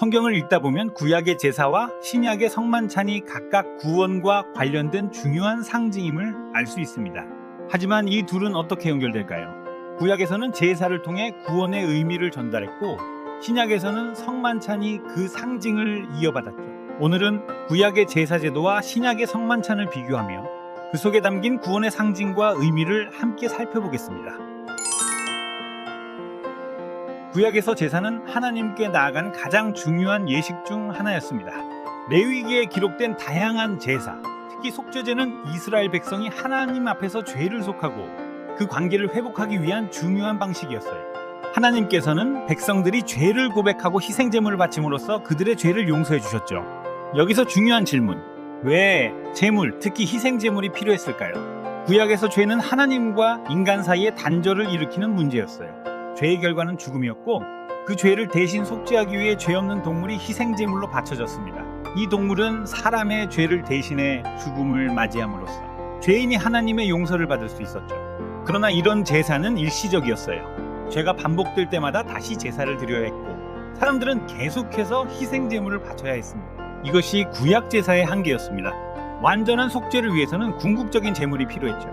성경을 읽다 보면 구약의 제사와 신약의 성만찬이 각각 구원과 관련된 중요한 상징임을 알 수 있습니다. 하지만 이 둘은 어떻게 연결될까요? 구약에서는 제사를 통해 구원의 의미를 전달했고 신약에서는 성만찬이 그 상징을 이어받았죠. 오늘은 구약의 제사 제도와 신약의 성만찬을 비교하며 그 속에 담긴 구원의 상징과 의미를 함께 살펴보겠습니다. 구약에서 제사는 하나님께 나아가는 가장 중요한 예식 중 하나였습니다. 레위기에 기록된 다양한 제사, 특히 속죄제는 이스라엘 백성이 하나님 앞에서 죄를 속하고 그 관계를 회복하기 위한 중요한 방식이었어요. 하나님께서는 백성들이 죄를 고백하고 희생제물을 바침으로써 그들의 죄를 용서해 주셨죠. 여기서 중요한 질문, 왜 제물, 특히 희생제물이 필요했을까요? 구약에서 죄는 하나님과 인간 사이의 단절을 일으키는 문제였어요. 죄의 결과는 죽음이었고 그 죄를 대신 속죄하기 위해 죄 없는 동물이 희생제물로 바쳐졌습니다. 이 동물은 사람의 죄를 대신해 죽음을 맞이함으로써 죄인이 하나님의 용서를 받을 수 있었죠. 그러나 이런 제사는 일시적이었어요. 죄가 반복될 때마다 다시 제사를 드려야 했고 사람들은 계속해서 희생제물을 바쳐야 했습니다. 이것이 구약 제사의 한계였습니다. 완전한 속죄를 위해서는 궁극적인 제물이 필요했죠.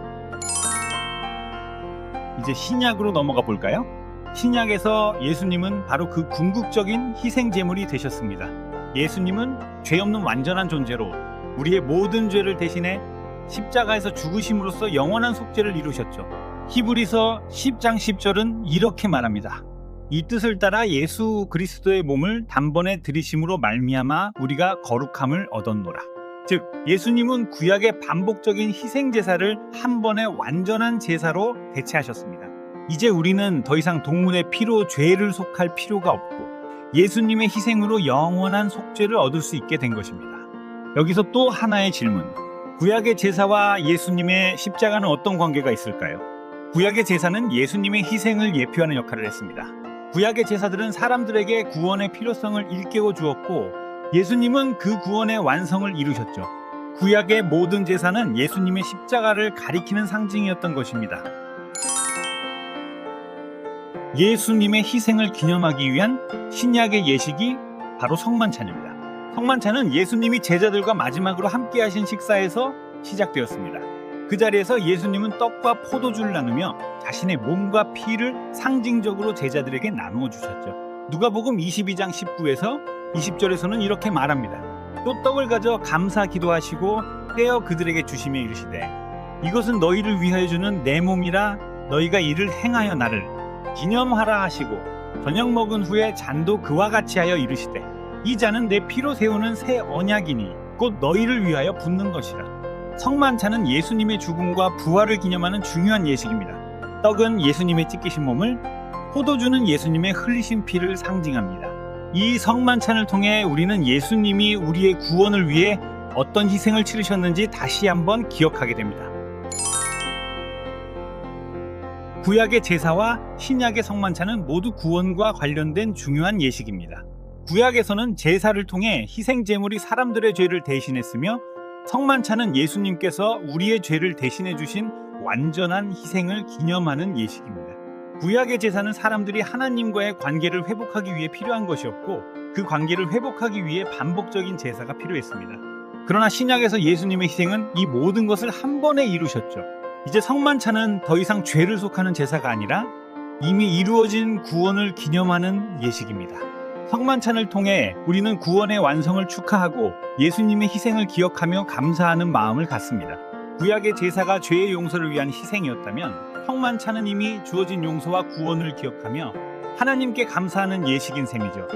이제 신약으로 넘어가 볼까요? 신약에서 예수님은 바로 그 궁극적인 희생제물이 되셨습니다. 예수님은 죄 없는 완전한 존재로 우리의 모든 죄를 대신해 십자가에서 죽으심으로써 영원한 속죄를 이루셨죠. 히브리서 10장 10절은 이렇게 말합니다. 이 뜻을 따라 예수 그리스도의 몸을 단번에 들이심으로 말미암아 우리가 거룩함을 얻었노라. 즉 예수님은 구약의 반복적인 희생제사를 한 번의 완전한 제사로 대체하셨습니다. 이제 우리는 더 이상 동물의 피로 죄를 속할 필요가 없고 예수님의 희생으로 영원한 속죄를 얻을 수 있게 된 것입니다. 여기서 또 하나의 질문, 구약의 제사와 예수님의 십자가는 어떤 관계가 있을까요? 구약의 제사는 예수님의 희생을 예표하는 역할을 했습니다. 구약의 제사들은 사람들에게 구원의 필요성을 일깨워 주었고 예수님은 그 구원의 완성을 이루셨죠. 구약의 모든 제사는 예수님의 십자가를 가리키는 상징이었던 것입니다. 예수님의 희생을 기념하기 위한 신약의 예식이 바로 성만찬입니다. 성만찬은 예수님이 제자들과 마지막으로 함께 하신 식사에서 시작되었습니다. 그 자리에서 예수님은 떡과 포도주를 나누며 자신의 몸과 피를 상징적으로 제자들에게 나누어 주셨죠. 누가복음 22장 19에서 20절에서는 이렇게 말합니다. 또 떡을 가져 감사 기도하시고 떼어 그들에게 주시며 이르시되 이것은 너희를 위하여 주는 내 몸이라 너희가 이를 행하여 나를 기념하라 하시고 저녁 먹은 후에 잔도 그와 같이 하여 이르시되 이 잔은 내 피로 세우는 새 언약이니 곧 너희를 위하여 붓는 것이라. 성만찬은 예수님의 죽음과 부활을 기념하는 중요한 예식입니다. 떡은 예수님의 찢기신 몸을, 포도주는 예수님의 흘리신 피를 상징합니다. 이 성만찬을 통해 우리는 예수님이 우리의 구원을 위해 어떤 희생을 치르셨는지 다시 한번 기억하게 됩니다. 구약의 제사와 신약의 성만찬은 모두 구원과 관련된 중요한 예식입니다. 구약에서는 제사를 통해 희생제물이 사람들의 죄를 대신했으며 성만찬은 예수님께서 우리의 죄를 대신해 주신 완전한 희생을 기념하는 예식입니다. 구약의 제사는 사람들이 하나님과의 관계를 회복하기 위해 필요한 것이었고 그 관계를 회복하기 위해 반복적인 제사가 필요했습니다. 그러나 신약에서 예수님의 희생은 이 모든 것을 한 번에 이루셨죠. 이제 성만찬은 더 이상 죄를 속하는 제사가 아니라 이미 이루어진 구원을 기념하는 예식입니다. 성만찬을 통해 우리는 구원의 완성을 축하하고 예수님의 희생을 기억하며 감사하는 마음을 갖습니다. 구약의 제사가 죄의 용서를 위한 희생이었다면 성만찬은 이미 주어진 용서와 구원을 기억하며 하나님께 감사하는 예식인 셈이죠.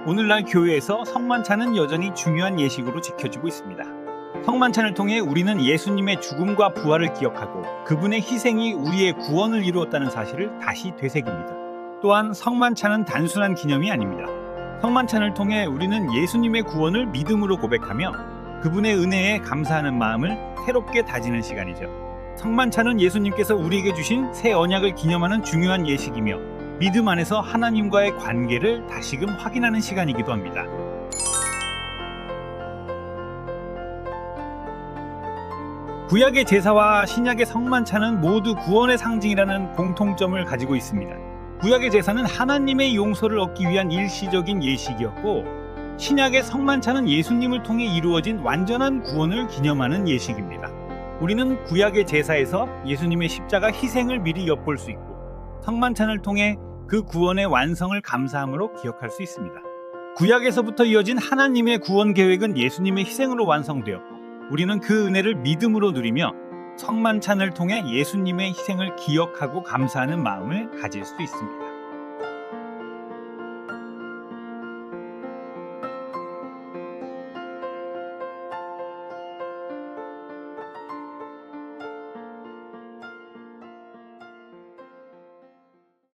오늘날 교회에서 성만찬은 여전히 중요한 예식으로 지켜지고 있습니다. 성만찬을 통해 우리는 예수님의 죽음과 부활을 기억하고 그분의 희생이 우리의 구원을 이루었다는 사실을 다시 되새깁니다. 또한 성만찬은 단순한 기념이 아닙니다. 성만찬을 통해 우리는 예수님의 구원을 믿음으로 고백하며 그분의 은혜에 감사하는 마음을 새롭게 다지는 시간이죠. 성만찬은 예수님께서 우리에게 주신 새 언약을 기념하는 중요한 예식이며 믿음 안에서 하나님과의 관계를 다시금 확인하는 시간이기도 합니다. 구약의 제사와 신약의 성만찬은 모두 구원의 상징이라는 공통점을 가지고 있습니다. 구약의 제사는 하나님의 용서를 얻기 위한 일시적인 예식이었고, 신약의 성만찬은 예수님을 통해 이루어진 완전한 구원을 기념하는 예식입니다. 우리는 구약의 제사에서 예수님의 십자가 희생을 미리 엿볼 수 있고, 성만찬을 통해 그 구원의 완성을 감사함으로 기억할 수 있습니다. 구약에서부터 이어진 하나님의 구원 계획은 예수님의 희생으로 완성되었고, 우리는 그 은혜를 믿음으로 누리며 성만찬을 통해 예수님의 희생을 기억하고 감사하는 마음을 가질 수 있습니다.